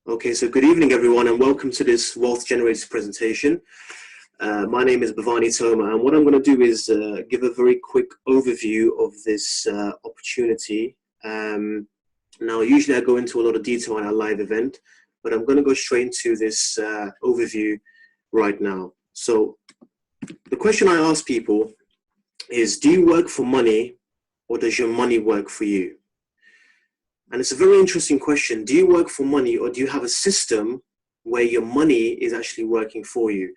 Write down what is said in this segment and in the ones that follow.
Okay, so good evening, everyone, and welcome to this Wealth Generators presentation. My name is Bhavani Toma, and what I'm going to do is give a very quick overview of this opportunity. Now, usually I go into a lot of detail on our live event, but I'm going to go straight into this overview right now. So the question I ask people is, do you work for money or does your money work for you? And it's a very interesting question. Do you work for money or do you have a system where your money is actually working for you?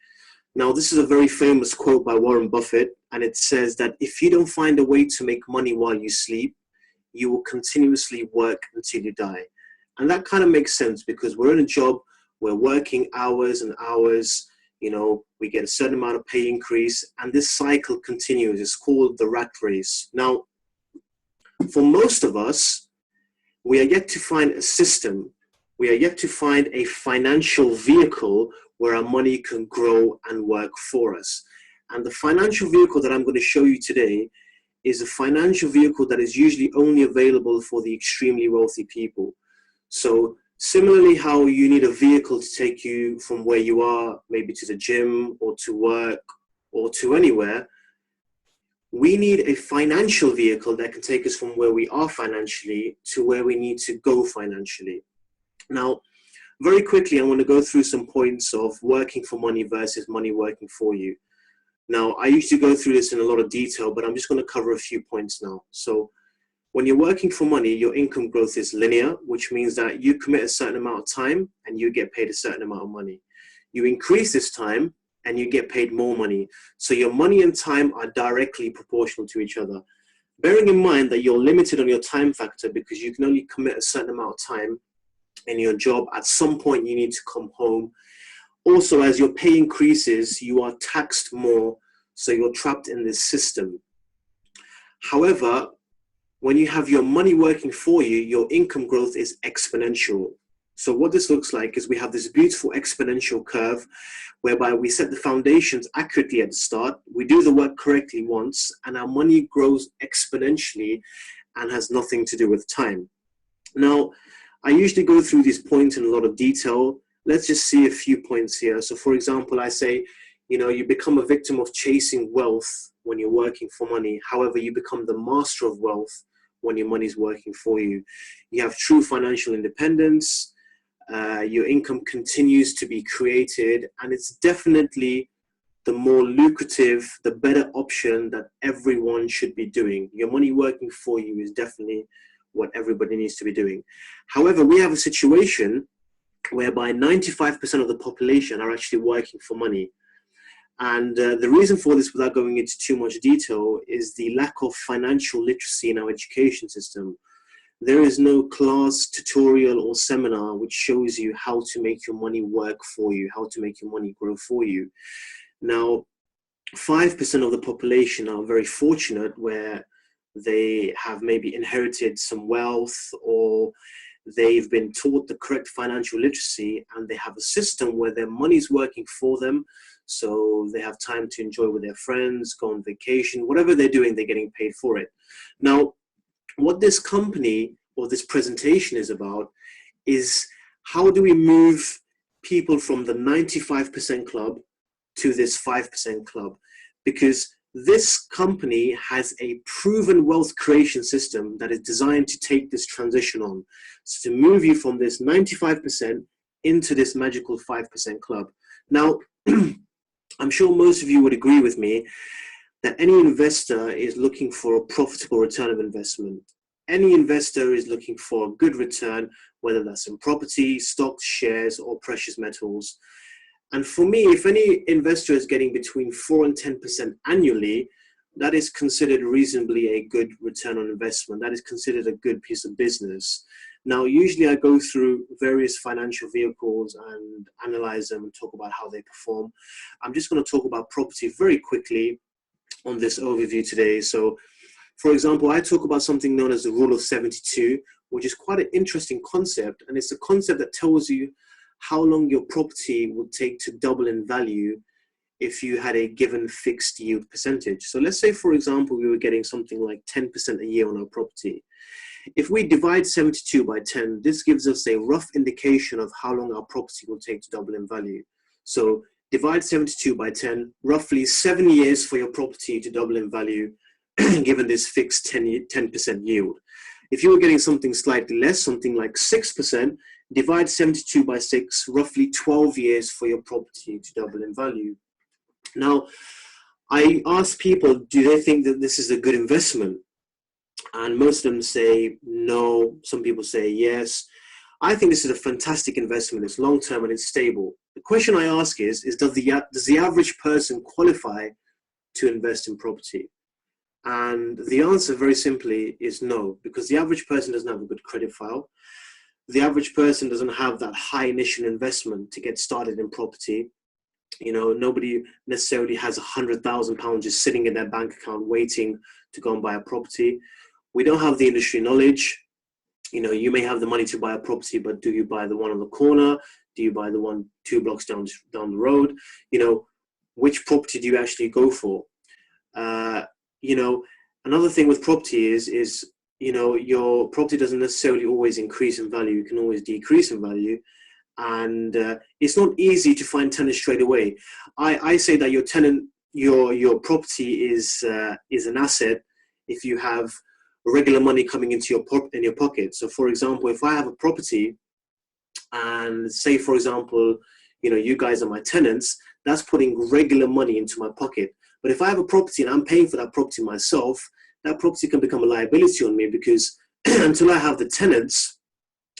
Now, this is a very famous quote by Warren Buffett, and it says that if you don't find a way to make money while you sleep, you will continuously work until you die. And that kind of makes sense because we're in a job, we're working hours and hours, we get a certain amount of pay increase, and this cycle continues. It's called the rat race. Now, for most of us, we are yet to find a system. We are yet to find a financial vehicle where our money can grow and work for us. And the financial vehicle that I'm going to show you today is a financial vehicle that is usually only available for the extremely wealthy people. So similarly, how you need a vehicle to take you from where you are, maybe to the gym or to work or to anywhere, we need a financial vehicle that can take us from where we are financially to where we need to go financially. Now, very quickly, I want to go through some points of working for money versus money working for you. Now, I usually go through this in a lot of detail, but I'm just going to cover a few points now. So when you're working for money, your income growth is linear, which means that you commit a certain amount of time and you get paid a certain amount of money. You increase this time and you get paid more money. So your money and time are directly proportional to each other. Bearing in mind that you're limited on your time factor because you can only commit a certain amount of time in your job, at some point you need to come home. Also, as your pay increases, you are taxed more, so you're trapped in this system. However, when you have your money working for you, your income growth is exponential. So what this looks like is we have this beautiful exponential curve whereby we set the foundations accurately at the start, we do the work correctly once, and our money grows exponentially and has nothing to do with time. Now, I usually go through these points in a lot of detail. Let's just see a few points here. So for example, I say, you become a victim of chasing wealth when you're working for money. However, you become the master of wealth when your money is working for you. You have true financial independence. Your income continues to be created, and it's definitely the more lucrative, the better option that everyone should be doing. Your money working for you is definitely what everybody needs to be doing. However, we have a situation whereby 95% of the population are actually working for money. And the reason for this, without going into too much detail, is the lack of financial literacy in our education system. There is no class, tutorial, or seminar which shows you how to make your money work for you, how to make your money grow for you. Now, 5% of the population are very fortunate where they have maybe inherited some wealth or they've been taught the correct financial literacy and they have a system where their money's working for them. So they have time to enjoy with their friends, go on vacation, whatever they're doing, they're getting paid for it. Now, what this company or this presentation is about is how do we move people from the 95% club to this 5% club? Because this company has a proven wealth creation system that is designed to take this transition on. So to move you from this 95% into this magical 5% club. Now, I'm sure most of you would agree with me that any investor is looking for a profitable return of investment. Any investor is looking for a good return, whether that's in property, stocks, shares, or precious metals. And for me, if any investor is getting between 4 and 10% annually, that is considered reasonably a good return on investment. That is considered a good piece of business. Now, usually I go through various financial vehicles and analyze them and talk about how they perform. I'm just going to talk about property very quickly on this overview today. So, for example, I talk about something known as the rule of 72, which is quite an interesting concept. And it's a concept that tells you how long your property would take to double in value if you had a given fixed yield percentage. So let's say, for example, we were getting something like 10% a year on our property. If we divide 72 by 10, this gives us a rough indication of how long our property will take to double in value. So divide 72 by 10, roughly 7 years for your property to double in value, given this fixed 10% yield. If you were getting something slightly less, something like 6%, divide 72 by 6, roughly 12 years for your property to double in value. Now, I ask people, do they think that this is a good investment? And most of them say no. Some people say yes. I think this is a fantastic investment. It's long-term and it's stable. The question I ask is does the average person qualify to invest in property? And the answer very simply is no, because the average person doesn't have a good credit file. The average person doesn't have that high initial investment to get started in property. You know, nobody necessarily has £100,000 just sitting in their bank account waiting to go and buy a property. We don't have the industry knowledge. You know, you may have the money to buy a property, but do you buy the one on the corner? Do you buy the one 2 blocks down the road? You know, which property do you actually go for? You know, another thing with property is, you know, your property doesn't necessarily always increase in value. It can always decrease in value. And it's not easy to find tenants straight away. I say that your property is an asset if you have regular money coming into your pocket. So for example, if I have a property and say, for example, you know, you guys are my tenants, that's putting regular money into my pocket. But if I have a property and I'm paying for that property myself, that property can become a liability on me, because until I have the tenants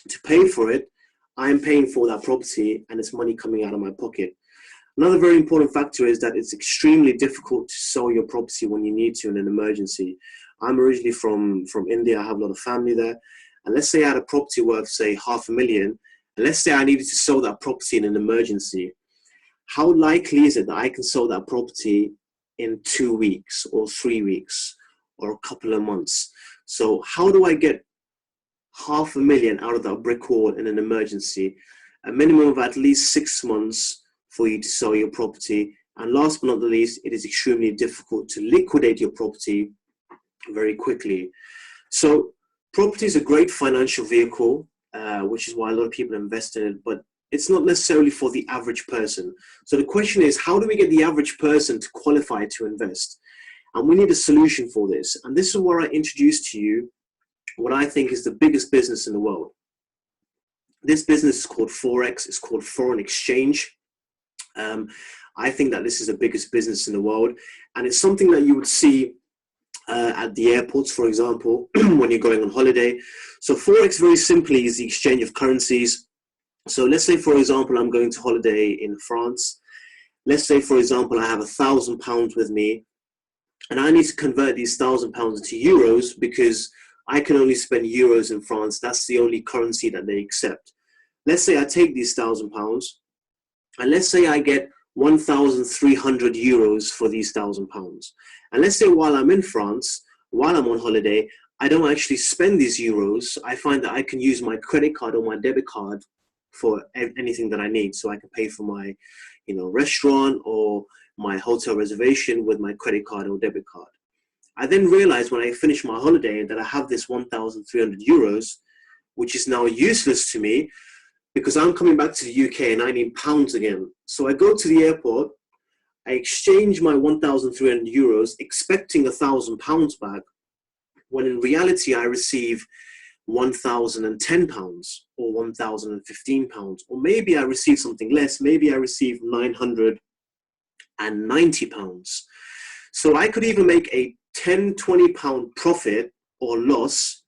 to pay for it, I'm paying for that property and it's money coming out of my pocket. Another very important factor is that it's extremely difficult to sell your property when you need to in an emergency. I'm originally from India. I have a lot of family there. And let's say I had a property worth, say, $500,000. And let's say I needed to sell that property in an emergency. How likely is it that I can sell that property in 2 weeks or 3 weeks or a couple of months? So how do I get $500,000 out of that brick wall in an emergency? A minimum of at least 6 months for you to sell your property. And last but not the least, it is extremely difficult to liquidate your property very quickly. So property is a great financial vehicle, which is why a lot of people invest in it, but it's not necessarily for the average person. So the question is, how do we get the average person to qualify to invest? And we need a solution for this. And this is where I introduce to you what I think is the biggest business in the world. This business is called Forex. It's called foreign exchange. I think that this is the biggest business in the world. And it's something that you would see at the airports, for example, when you're going on holiday. So Forex, very simply, is the exchange of currencies. So let's say, for example, I'm going to holiday in France. Let's say, for example, I have £1,000 with me, and I need to convert these £1,000 into euros because I can only spend euros in France. That's the only currency that they accept. Let's say I take these £1,000, and let's say I get 1,300 euros for these £1,000. And let's say while I'm in France, while I'm on holiday, I don't actually spend these euros. I find that I can use my credit card or my debit card for anything that I need. So I can pay for my, you know, restaurant or my hotel reservation with my credit card or debit card. I then realized when I finish my holiday that I have this 1,300 euros, which is now useless to me because I'm coming back to the UK and I need pounds again. So I go to the airport, I exchange my 1,300 euros expecting £1,000 back, when in reality I receive £1,010 or £1,015, or maybe I receive something less, maybe I receive £990. So I could even make a £10–20 profit or loss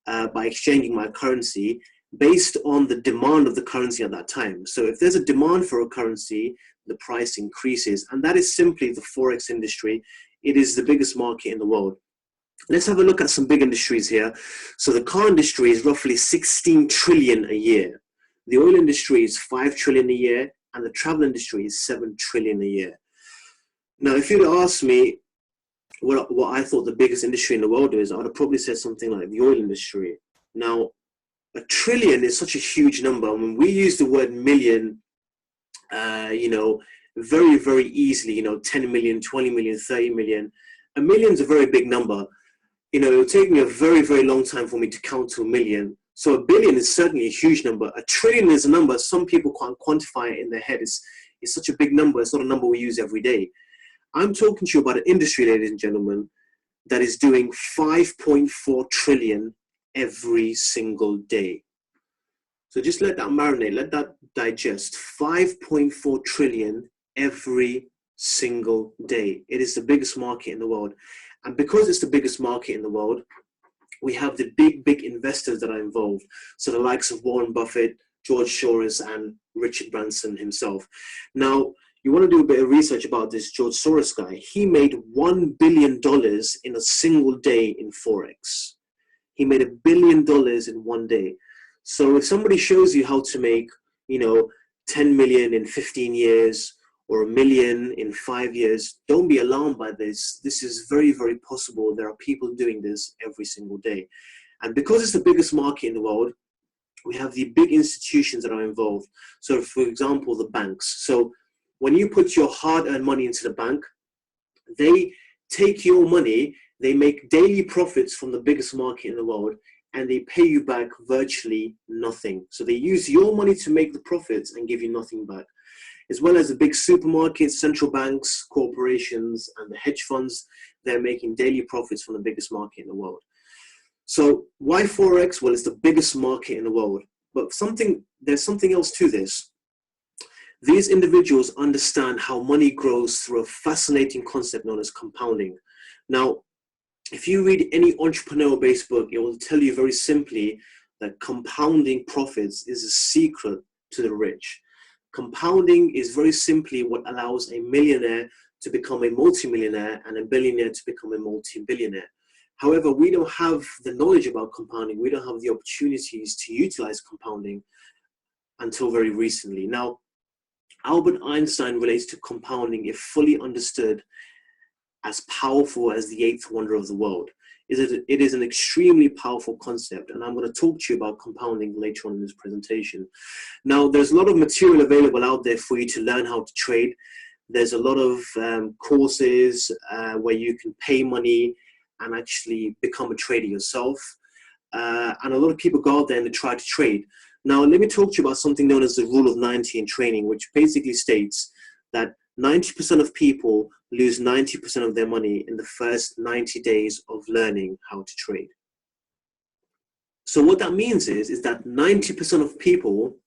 by exchanging my currency based on the demand of the currency at that time. So if there's a demand for a currency, the price increases, and that is simply the Forex industry. It is the biggest market in the world. Let's have a look at some big industries here. So the car industry is roughly 16 trillion a year. The oil industry is 5 trillion a year, and the travel industry is 7 trillion a year. Now, if you'd asked me what I thought the biggest industry in the world is, I would have probably said something like the oil industry. Now, a trillion is such a huge number. When we use the word million, you know, very, very easily, 10 million, 20 million, 30 million. A million's a very big number. It'll take me a very, very long time for me to count to a million. So a billion is certainly a huge number. A trillion is a number some people can't quantify it in their head. It's such a big number. It's not a number we use every day. I'm talking to you about an industry, ladies and gentlemen, that is doing 5.4 trillion every single day. So just let that marinate, let that digest. 5.4 trillion every single day. It is the biggest market in the world. And because it's the biggest market in the world, we have the big investors that are involved. So the likes of Warren Buffett, George Soros, and Richard Branson himself. Now, you want to do a bit of research about this George Soros guy. He made $1 billion in a single day in Forex. He made $1 billion in one day. So if somebody shows you how to make, 10 million in 15 years or $1 million in 5 years, don't be alarmed by this. This is very, very possible. There are people doing this every single day. And because it's the biggest market in the world, we have the big institutions that are involved. So for example, the banks. So when you put your hard-earned money into the bank, they take your money, they make daily profits from the biggest market in the world, and they pay you back virtually nothing. So they use your money to make the profits and give you nothing back. As well as the big supermarkets, central banks, corporations, and the hedge funds, they're making daily profits from the biggest market in the world. So why Forex? Well, it's the biggest market in the world. But there's something else to this. These individuals understand how money grows through a fascinating concept known as compounding. Now, if you read any entrepreneur-based book, it will tell you very simply that compounding profits is a secret to the rich. Compounding is very simply what allows a millionaire to become a multimillionaire and a billionaire to become a multi-billionaire. However, we don't have the knowledge about compounding. We don't have the opportunities to utilize compounding until very recently. Now, Albert Einstein relates to compounding, if fully understood, as powerful as the eighth wonder of the world. It is an extremely powerful concept, and I'm going to talk to you about compounding later on in this presentation. Now, there's a lot of material available out there for you to learn how to trade. There's a lot of courses where you can pay money and actually become a trader yourself. And a lot of people go out there and they try to trade. Now, let me talk to you about something known as the rule of 90 in trading, which basically states that 90% of people lose 90% of their money in the first 90 days of learning how to trade. So what that means is that 90% of people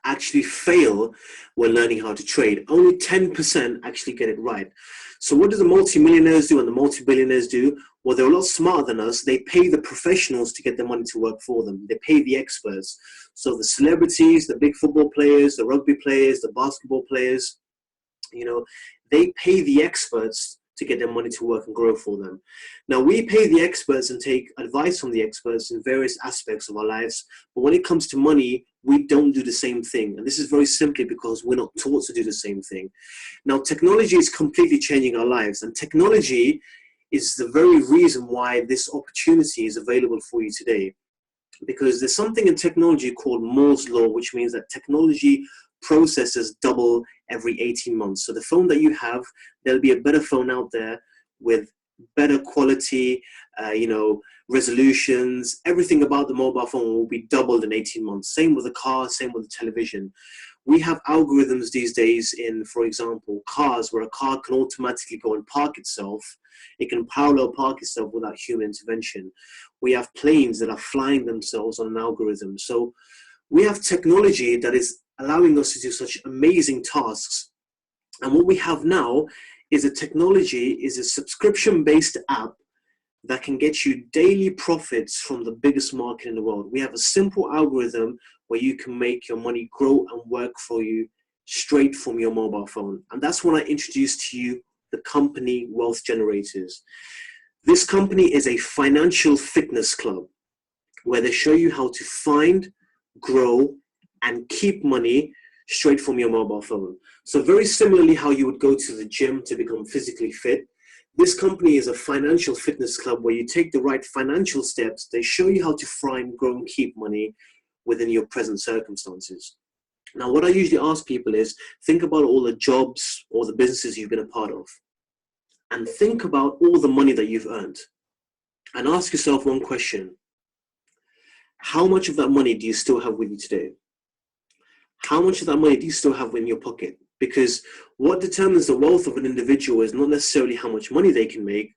actually fail when learning how to trade. Only 10% actually get it right. So what do the multi-millionaires do and the multi-billionaires do? Well, they're a lot smarter than us. They pay the professionals to get their money to work for them. They pay the experts. So the celebrities, the big football players, the rugby players, the basketball players, they pay the experts to get their money to work and grow for them. Now, we pay the experts and take advice from the experts in various aspects of our lives. But when it comes to money, we don't do the same thing. And this is very simply because we're not taught to do the same thing. Now, technology is completely changing our lives. And technology is the very reason why this opportunity is available for you today. Because there's something in technology called Moore's Law, which means that technology processes double every 18 months. So the phone that you have, there'll be a better phone out there with better quality, resolutions. Everything about the mobile phone will be doubled in 18 months. Same with the car, same with the television. We have algorithms these days in, for example, cars, where a car can automatically go and park itself. It can parallel park itself without human intervention. We have planes that are flying themselves on an algorithm. So we have technology that is allowing us to do such amazing tasks. And what we have now is a subscription-based app that can get you daily profits from the biggest market in the world. We have a simple algorithm where you can make your money grow and work for you straight from your mobile phone. And that's when I introduced to you the company Wealth Generators. This company is a financial fitness club where they show you how to find, grow, and keep money straight from your mobile phone. So very similarly how you would go to the gym to become physically fit, this company is a financial fitness club where you take the right financial steps. They show you how to find, grow, and keep money within your present circumstances. Now, what I usually ask people is think about all the jobs or the businesses you've been a part of, and think about all the money that you've earned, and ask yourself one question. How much of that money do you still have with you today? How much of that money do you still have in your pocket? Because what determines the wealth of an individual is not necessarily how much money they can make,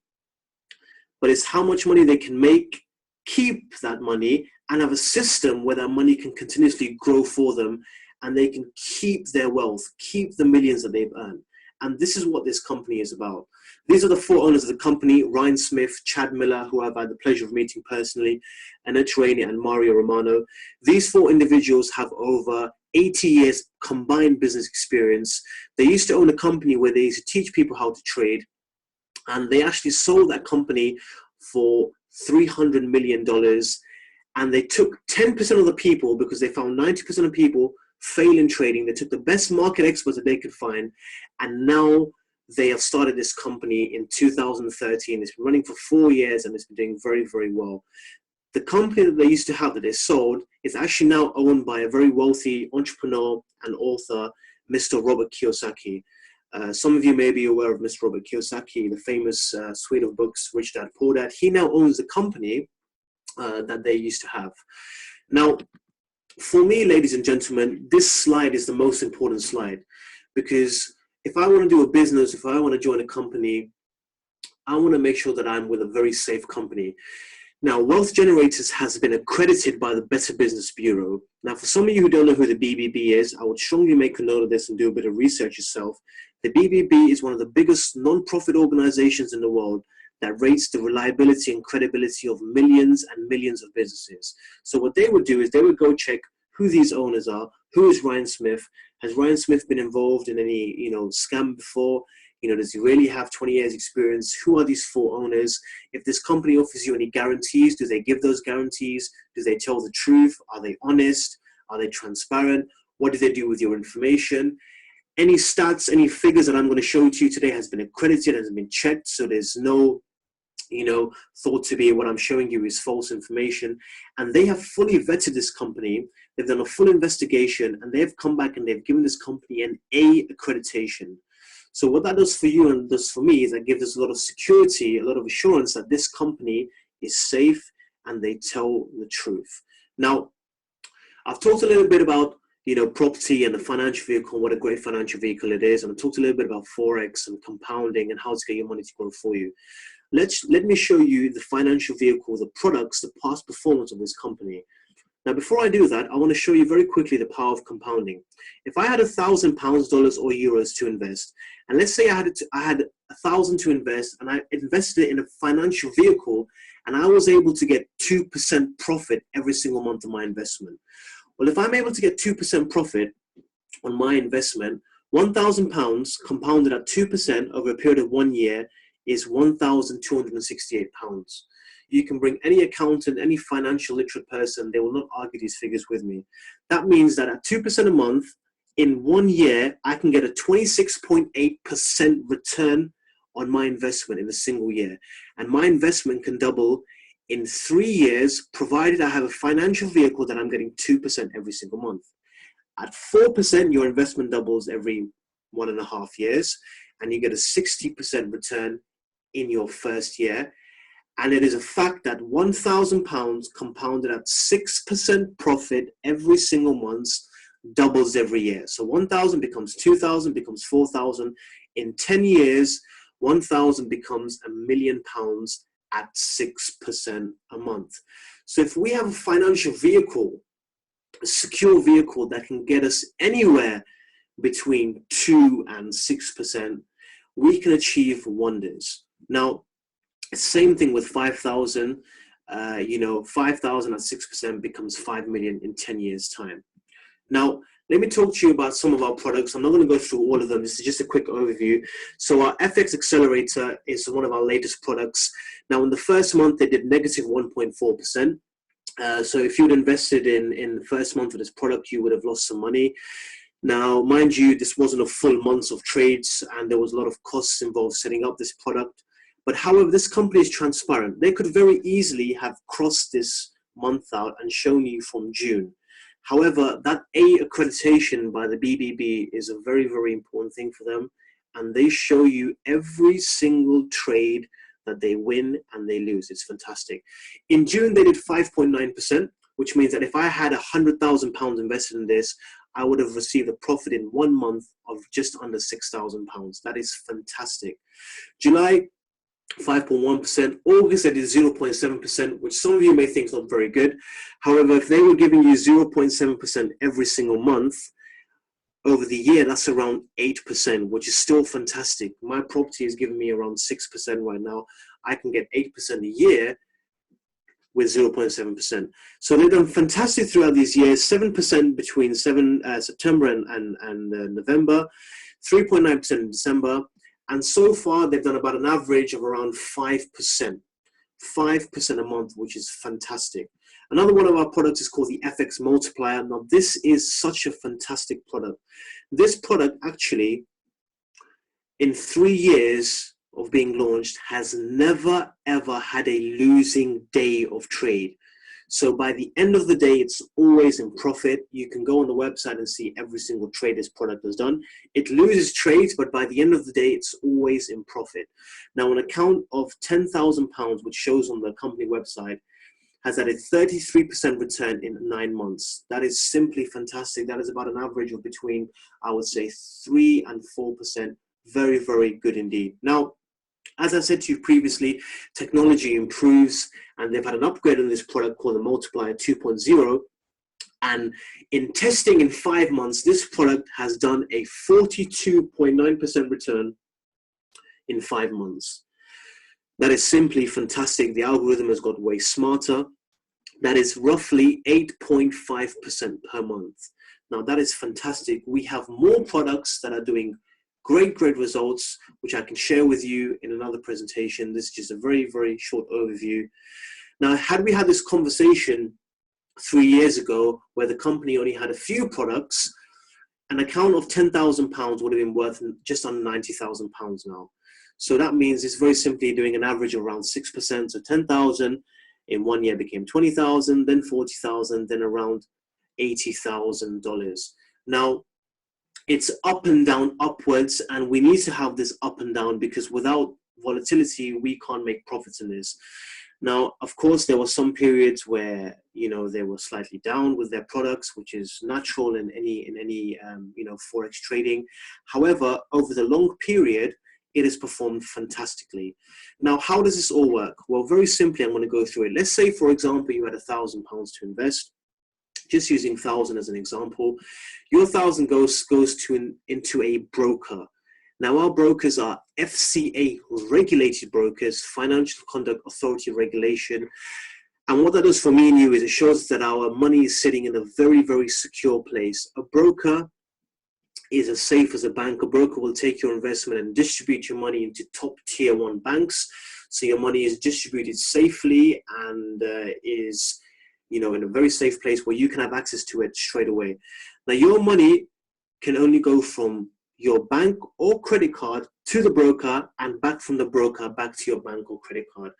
but it's how much money they can make, keep that money, and have a system where that money can continuously grow for them, and they can keep their wealth, keep the millions that they've earned. And this is what this company is about. These are the four owners of the company: Ryan Smith, Chad Miller, who I've had the pleasure of meeting personally, Annette Rainey, and Mario Romano. These four individuals have over 80 years combined business experience. They used to own a company where they used to teach people how to trade, and they actually sold that company for $300 million. And they took 10% of the people, because they found 90% of people fail in trading. They took the best market experts that they could find, and now they have started this company in 2013. It's been running for 4 years, and it's been doing very, very well. The company that they used to have that they sold is actually now owned by a very wealthy entrepreneur and author, Mr. Robert Kiyosaki. Some of you may be aware of Mr. Robert Kiyosaki, the famous suite of books, Rich Dad, Poor Dad. He now owns the company that they used to have. Now, for me, ladies and gentlemen, this slide is the most important slide, because if I want to do a business, if I want to join a company, I want to make sure that I'm with a very safe company. Now, Wealth Generators has been accredited by the Better Business Bureau. Now, for some of you who don't know who the BBB is, I would strongly make a note of this and do a bit of research yourself. The BBB is one of the biggest non-profit organizations in the world that rates the reliability and credibility of millions and millions of businesses. So what they would do is they would go check who these owners are. Who is Ryan Smith? Has Ryan Smith been involved in any, scam before? Does he really have 20 years experience? Who are these four owners? If this company offers you any guarantees, do they give those guarantees? Do they tell the truth? Are they honest? Are they transparent? What do they do with your information? Any stats, any figures that I'm going to show to you today has been accredited, has been checked. So there's no, thought to be what I'm showing you is false information. And they have fully vetted this company. They've done a full investigation, and they've come back and they've given this company an A accreditation. So what that does for you and does for me is that gives us a lot of security, a lot of assurance that this company is safe and they tell the truth. Now, I've talked a little bit about, property and the financial vehicle, what a great financial vehicle it is. And I talked a little bit about Forex and compounding and how to get your money to grow for you. Let me show you the financial vehicle, the products, the past performance of this company. Now, before I do that, I want to show you very quickly the power of compounding. If I had £1,000, dollars, or euros to invest, and let's say I had 1,000 to invest, and I invested it in a financial vehicle, and I was able to get 2% profit every single month of my investment. Well, if I'm able to get 2% profit on my investment, £1,000 compounded at 2% over a period of 1 year is £1,268. You can bring any accountant, any financial literate person, they will not argue these figures with me. That means that at 2% a month, in 1 year, I can get a 26.8% return on my investment in a single year. And my investment can double in 3 years, provided I have a financial vehicle that I'm getting 2% every single month. At 4%, your investment doubles every 1.5 years, and you get a 60% return in your first year. And it is a fact that £1,000 compounded at 6% profit every single month doubles every year. So 1,000 becomes 2,000, becomes 4,000. In 10 years, 1,000 becomes £1 million at 6% a month. So if we have a financial vehicle, a secure vehicle that can get us anywhere between 2 and 6%, we can achieve wonders. Now, same thing with 5,000. 5,000 at 6% becomes 5 million in 10 years' time. Now, let me talk to you about some of our products. I'm not going to go through all of them. This is just a quick overview. So our FX Accelerator is one of our latest products. Now, in the first month, they did negative 1.4%. So if you'd invested in the first month of this product, you would have lost some money. Now, mind you, this wasn't a full month of trades, and there was a lot of costs involved setting up this product. But however, this company is transparent. They could very easily have crossed this month out and shown you from June. However, that A accreditation by the BBB is a very, very important thing for them. And they show you every single trade that they win and they lose. It's fantastic. In June, they did 5.9%, which means that if I had £100,000 invested in this, I would have received a profit in 1 month of just under £6,000. That is fantastic. July, 5.1%. August, they did 0.7%, which some of you may think is not very good. However, if they were giving you 0.7% every single month, over the year, that's around 8%, which is still fantastic. My property is giving me around 6% right now. I can get 8% a year with 0.7%. So they've done fantastic throughout these years, 7% between September and November, 3.9% in December. And so far, they've done about an average of around 5%. 5% a month, which is fantastic. Another one of our products is called the FX Multiplier. Now, this is such a fantastic product. This product actually, in 3 years of being launched, has never, ever had a losing day of trade. So by the end of the day, it's always in profit. You can go on the website and see every single trade this product has done. It loses trades, but by the end of the day, it's always in profit. Now, an account of £10,000, which shows on the company website, has had a 33% return in 9 months. That is simply fantastic. That is about an average of between, I would say, 3 and 4%. Very, very good indeed. Now, as I said to you previously, technology improves, and they've had an upgrade on this product called the Multiplier 2.0. And in testing in 5 months, this product has done a 42.9% return in 5 months. That is simply fantastic. The algorithm has got way smarter. That is roughly 8.5% per month. Now, that is fantastic. We have more products that are doing great results, which I can share with you in another presentation. This is just a very, very short overview. Now, had we had this conversation 3 years ago, where the company only had a few products, an account of £10,000 would have been worth just under £90,000 now. So that means it's very simply doing an average of around 6%. So 10,000 in 1 year became 20,000, then 40,000, then around $80,000. Now, it's up and down upwards, and we need to have this up and down, because without volatility, we can't make profits in this. Now, of course, there were some periods where, you know, they were slightly down with their products, which is natural in any Forex trading. However, over the long period, it has performed fantastically. Now, how does this all work? Well, very simply, I'm going to go through it. Let's say, for example, you had £1,000 to invest. Just using 1,000 as an example, your 1,000 goes into a broker. Now, our brokers are FCA regulated brokers, Financial Conduct Authority regulation. And what that does for me and you is it shows that our money is sitting in a very, very secure place. A broker is as safe as a bank. A broker will take your investment and distribute your money into top tier 1 banks. So your money is distributed safely and is, you know, in a very safe place where you can have access to it straight away. Now, your money can only go from your bank or credit card to the broker, and back from the broker back to your bank or credit card.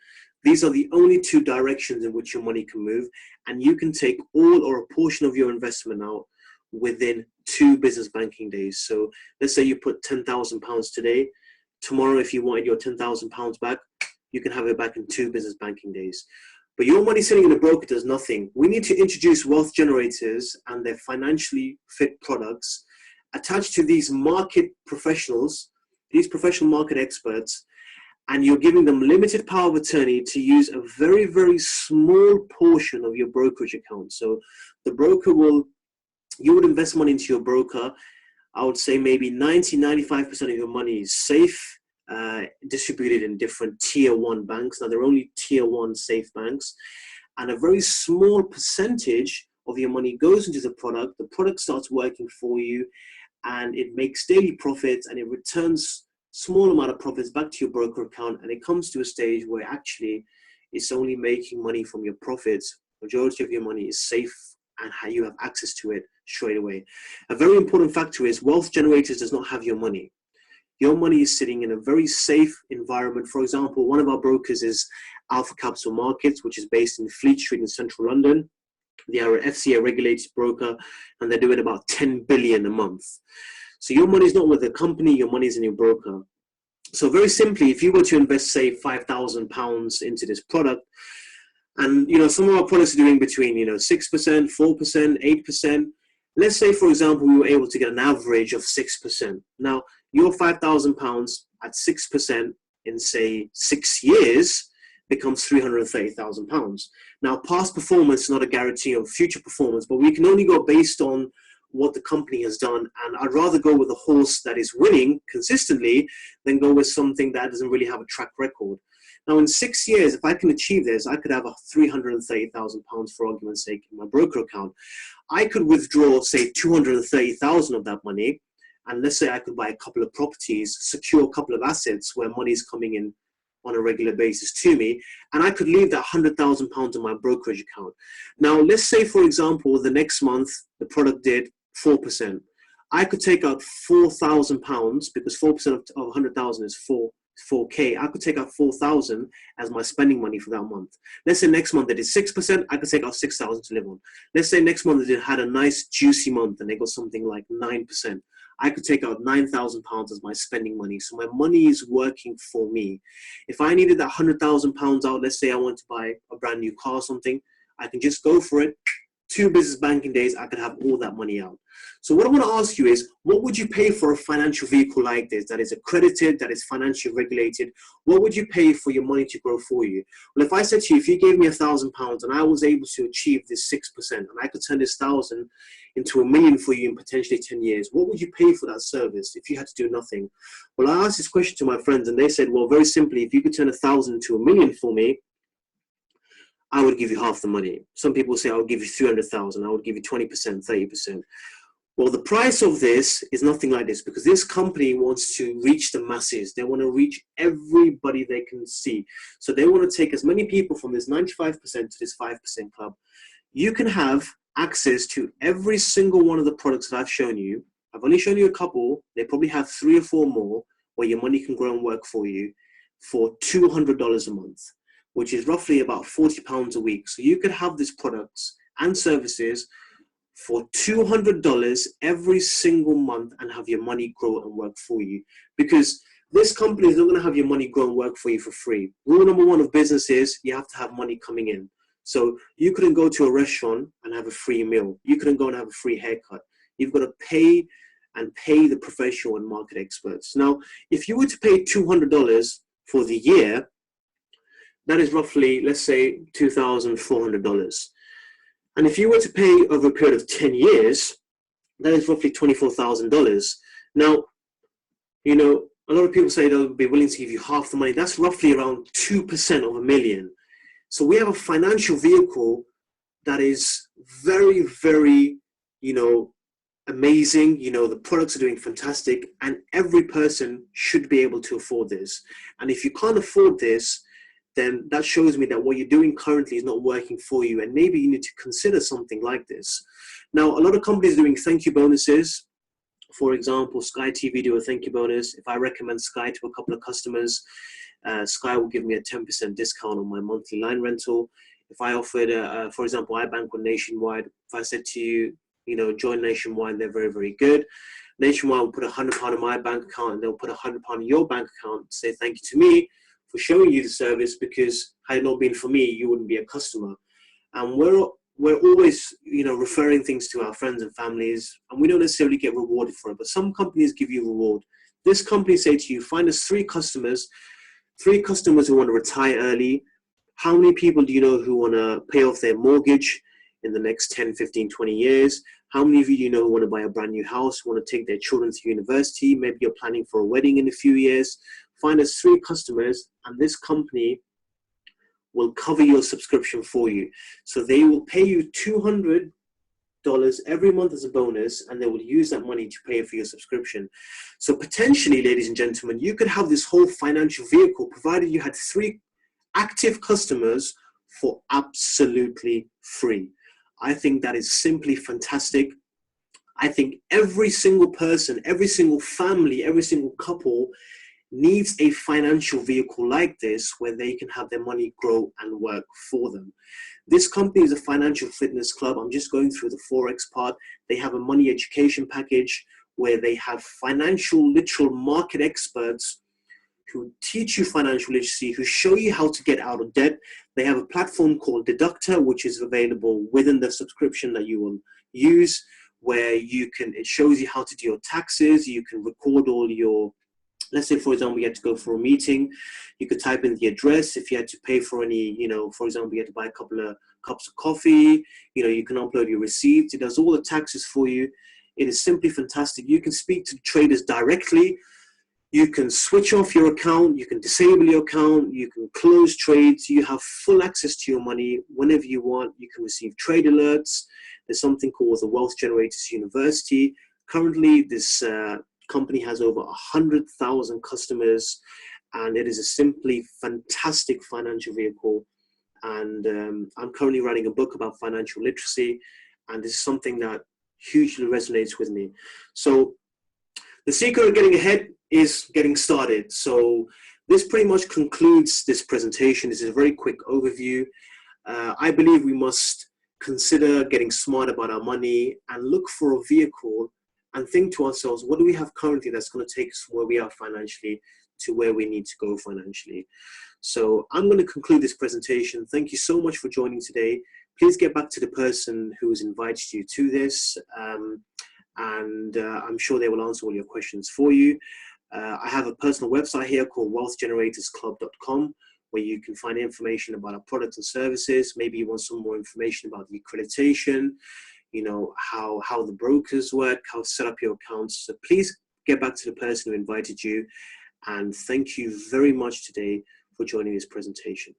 These are the only 2 directions in which your money can move, and you can take all or a portion of your investment out within 2 business banking days. So let's say you put £10,000 today. Tomorrow, if you wanted your £10,000 back, you can have it back in 2 business banking days. But your money sitting in a broker does nothing. We need to introduce wealth generators and their financially fit products attached to these market professionals, these professional market experts, and you're giving them limited power of attorney to use a very, very small portion of your brokerage account. So the broker you would invest money into your broker. I would say maybe 95% of your money is safe, distributed in different tier 1 banks. Now, they're only tier 1 safe banks, and a very small percentage of your money goes into the product starts working for you, and it makes daily profits, and it returns small amount of profits back to your broker account, and it comes to a stage where actually it's only making money from your profits. Majority of your money is safe, and how you have access to it straight away. A very important factor is wealth generators does not have your money. Your money is sitting in a very safe environment. For example, one of our brokers is Alpha Capital Markets, which is based in Fleet Street in central London. They are an FCA regulated broker, and they're doing about 10 billion a month. So your money is not with the company, your money is in your broker. So very simply, if you were to invest, say, £5,000 into this product, and some of our products are doing between 6%, 4%, 8%. Let's say, for example, we were able to get an average of 6%. Now, your £5,000 at 6% in, say, 6 years becomes £330,000. Now, past performance is not a guarantee of future performance, but we can only go based on what the company has done. And I'd rather go with a horse that is winning consistently than go with something that doesn't really have a track record. Now, in 6 years, if I can achieve this, I could have a £330,000, for argument's sake, in my broker account. I could withdraw, say, 230,000 of that money, and let's say I could buy a couple of properties, secure a couple of assets where money is coming in on a regular basis to me, and I could leave that £100,000 in my brokerage account. Now, let's say, for example, the next month the product did 4%. I could take out £4,000 because 4% of 100,000 is 4K. I could take out 4,000 as my spending money for that month. Let's say next month they did 6%, I could take out 6,000 to live on. Let's say next month they had a nice juicy month and they got something like 9%. I could take out £9,000 as my spending money. So my money is working for me. If I needed that £100,000 out, let's say I want to buy a brand new car or something, I can just go for it. 2 business banking days, I could have all that money out. So what I want to ask you is, what would you pay for a financial vehicle like this that is accredited, that is financially regulated? What would you pay for your money to grow for you? Well, if I said to you, if you gave me £1,000 and I was able to achieve this 6% and I could turn this 1,000 into $1 million for you in potentially 10 years, what would you pay for that service if you had to do nothing? Well, I asked this question to my friends and they said, well, very simply, if you could turn 1,000 into $1 million for me, I would give you half the money. Some people say, I'll give you 300,000. I would give you 20%, 30%. Well, the price of this is nothing like this because this company wants to reach the masses. They want to reach everybody they can see. So they want to take as many people from this 95% to this 5% club. You can have access to every single one of the products that I've shown you. I've only shown you a couple. They probably have 3 or 4 more where your money can grow and work for you for $200 a month, which is roughly about £40 a week. So you could have these products and services for $200 every single month and have your money grow and work for you. Because this company is not going to have your money grow and work for you for free. Rule number 1 of business is you have to have money coming in. So you couldn't go to a restaurant and have a free meal. You couldn't go and have a free haircut. You've got to pay the professional and market experts. Now, if you were to pay $200 for the year, that is roughly, let's say, $2,400. And if you were to pay over a period of 10 years, that is roughly $24,000. Now, a lot of people say they'll be willing to give you half the money. That's roughly around 2% of $1 million. So we have a financial vehicle that is very, very, amazing. The products are doing fantastic, and every person should be able to afford this. And if you can't afford this, then that shows me that what you're doing currently is not working for you, and maybe you need to consider something like this. Now, a lot of companies are doing thank you bonuses. For example, Sky TV do a thank you bonus. If I recommend Sky to a couple of customers, Sky will give me a 10% discount on my monthly line rental. If I offered, for example, I bank with Nationwide. If I said to you, join Nationwide, they're very, very good. Nationwide will put £100 in my bank account, and they'll put £100 in your bank account to say thank you to me for showing you the service, because had it not been for me, you wouldn't be a customer. And we're always, referring things to our friends and families, and we don't necessarily get rewarded for it, but some companies give you reward. This company say to you, find us 3 customers who want to retire early. How many people do you know who want to pay off their mortgage in the next 10, 15, 20 years? How many of you do you know who want to buy a brand new house, want to take their children to university? Maybe you're planning for a wedding in a few years. Find us 3 customers, and this company will cover your subscription for you. So they will pay you $200 every month as a bonus, and they will use that money to pay for your subscription. So potentially, ladies and gentlemen, you could have this whole financial vehicle provided you had 3 active customers for absolutely free. I think that is simply fantastic. I think every single person, every single family, every single couple needs a financial vehicle like this where they can have their money grow and work for them. This company is a financial fitness club. I'm just going through the Forex part. They have a money education package where they have financial, literal market experts who teach you financial literacy, who show you how to get out of debt. They have a platform called Deductor, which is available within the subscription that you will use, where it shows you how to do your taxes. You can record all your, let's say, for example, you had to go for a meeting, you could type in the address. If you had to pay for any, for example, you had to buy a couple of cups of coffee, you can upload your receipts. It does all the taxes for you. It is simply fantastic. You can speak to traders directly. You can switch off your account. You can disable your account. You can close trades. You have full access to your money whenever you want. You can receive trade alerts. There's something called the Wealth Generators University. Currently, this company has over 100,000 customers, and it is a simply fantastic financial vehicle. And I'm currently writing a book about financial literacy, and this is something that hugely resonates with me. So the secret of getting ahead is getting started. So this pretty much concludes this presentation. This is a very quick overview. I believe we must consider getting smart about our money and look for a vehicle and think to ourselves, what do we have currently that's going to take us from where we are financially to where we need to go financially? So I'm going to conclude this presentation. Thank you so much for joining today. Please get back to the person who has invited you to this, and I'm sure they will answer all your questions for you. I have a personal website here called wealthgeneratorsclub.com, where you can find information about our products and services. Maybe you want some more information about the accreditation, how the brokers work, how to set up your accounts. So please get back to the person who invited you. And thank you very much today for joining this presentation.